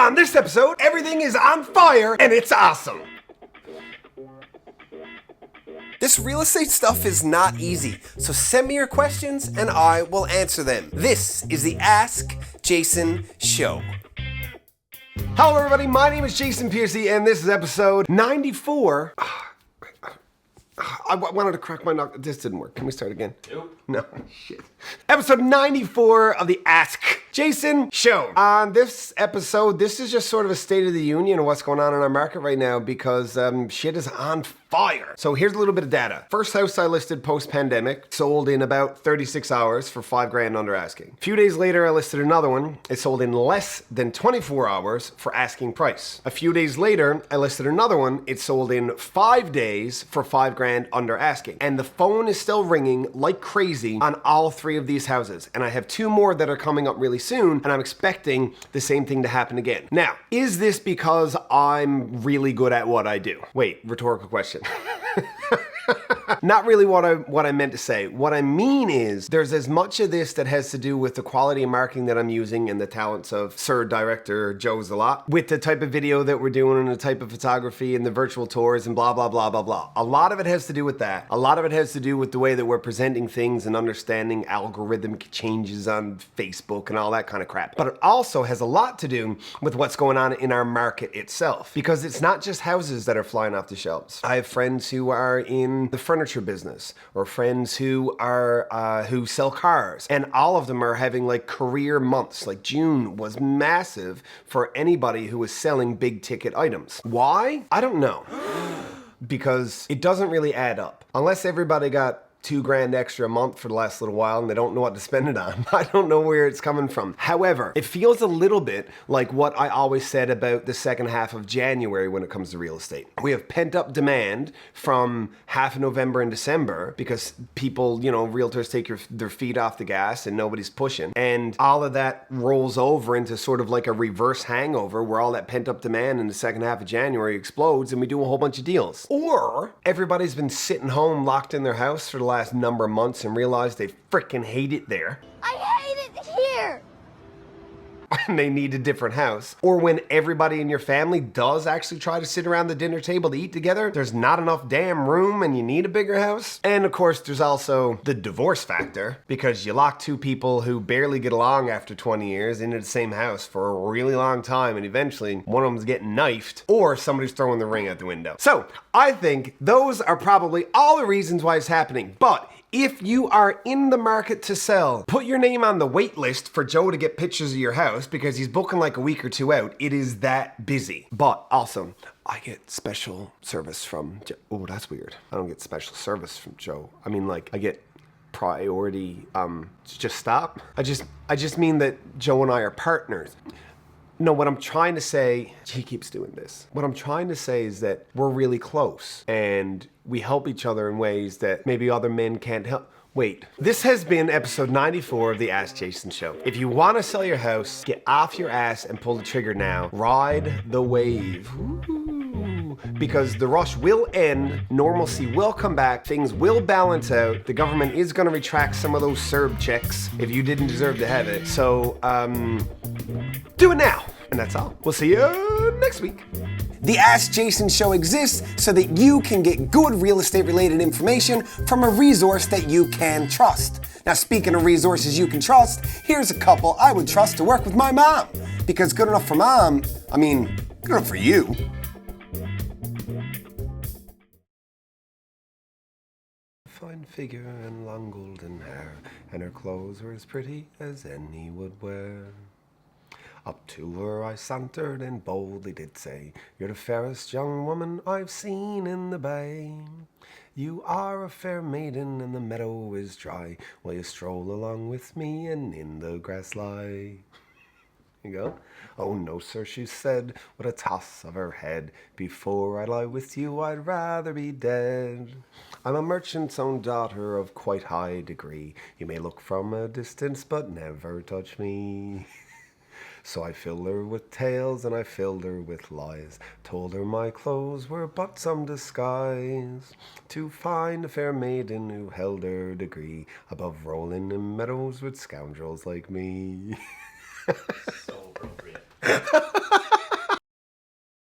On this episode, everything is on fire and it's awesome. This real estate stuff is not easy, so send me your questions and I will answer them. This is the Ask Jason Show. Hello everybody, my name is Jason Piercey and this is episode 94. I wanted to crack my knuckle. This didn't work. Can we start again? Nope. No, shit. Episode 94 of the Ask Jason Show. On this episode, this is just sort of a state of the union of what's going on in our market right now because shit is on fire. So here's a little bit of data. First house I listed post-pandemic, sold in about 36 hours for $5,000 under asking. A few days later, I listed another one. It sold in less than 24 hours for asking price. A few days later, I listed another one. It sold in 5 days for $5,000 under asking. And the phone is still ringing like crazy on all three of these houses. And I have two more that are coming up really soon, and I'm expecting the same thing to happen again. Now, is this because I'm really good at what I do? Wait, rhetorical question. Not really what I meant to say. What I mean is there's as much of this that has to do with the quality of marketing that I'm using and the talents of Sir Director Joe Zalot, with the type of video that we're doing and the type of photography and the virtual tours and blah, blah, blah, blah, blah. A lot of it has to do with that. A lot of it has to do with the way that we're presenting things and understanding algorithmic changes on Facebook and all that kind of crap. But it also has a lot to do with what's going on in our market itself, because it's not just houses that are flying off the shelves. I have friends who are in the furniture business, or friends who are who sell cars, and all of them are having like career months. Like June was massive for anybody who was selling big ticket items. Why? I don't know. Because it doesn't really add up. Unless everybody got $2,000 extra a month for the last little while and they don't know what to spend it on. I don't know where it's coming from. However, it feels a little bit like what I always said about the second half of January when it comes to real estate. We have pent up demand from half of November and December because people, realtors take their feet off the gas and nobody's pushing. And all of that rolls over into sort of like a reverse hangover where all that pent up demand in the second half of January explodes and we do a whole bunch of deals. Or everybody's been sitting home locked in their house for the last number of months and realize they freaking hate it there. I hate it here! And they need a different house. Or when everybody in your family does actually try to sit around the dinner table to eat together, there's not enough damn room and you need a bigger house. And of course, there's also the divorce factor, because you lock two people who barely get along after 20 years into the same house for a really long time, and eventually one of them's getting knifed or somebody's throwing the ring out the window. So I think those are probably all the reasons why it's happening. But if you are in the market to sell, put your name on the wait list for Joe to get pictures of your house because he's booking like a week or two out. It is that busy. But also, I get special service from Joe. Oh, that's weird. I don't get special service from Joe. I mean, like, I get priority. Just stop. I just mean that Joe and I are partners. No, what I'm trying to say, he keeps doing this. What I'm trying to say is that we're really close and we help each other in ways that maybe other men can't help. Wait, this has been episode 94 of the Ask Jason Show. If you want to sell your house, get off your ass and pull the trigger now. Ride the wave. Ooh. Because the rush will end, normalcy will come back, things will balance out, the government is going to retract some of those CERB checks if you didn't deserve to have it. So, do it now. And that's all. We'll see you next week. The Ask Jason Show exists so that you can get good real estate related information from a resource that you can trust. Now, speaking of resources you can trust, here's a couple I would trust to work with my mom. Because good enough for mom, I mean, good enough for you. Fine figure and long golden hair, and her clothes were as pretty as any would wear. Up to her I sauntered and boldly did say, "You're the fairest young woman I've seen in the bay. You are a fair maiden and the meadow is dry, while you stroll along with me and in the grass lie." You go. "Oh no, sir," she said, with a toss of her head. "Before I lie with you, I'd rather be dead. I'm a merchant's own daughter of quite high degree. You may look from a distance, but never touch me." So I filled her with tales and I filled her with lies, told her my clothes were but some disguise, to find a fair maiden who held her degree, above rolling in meadows with scoundrels like me. So appropriate.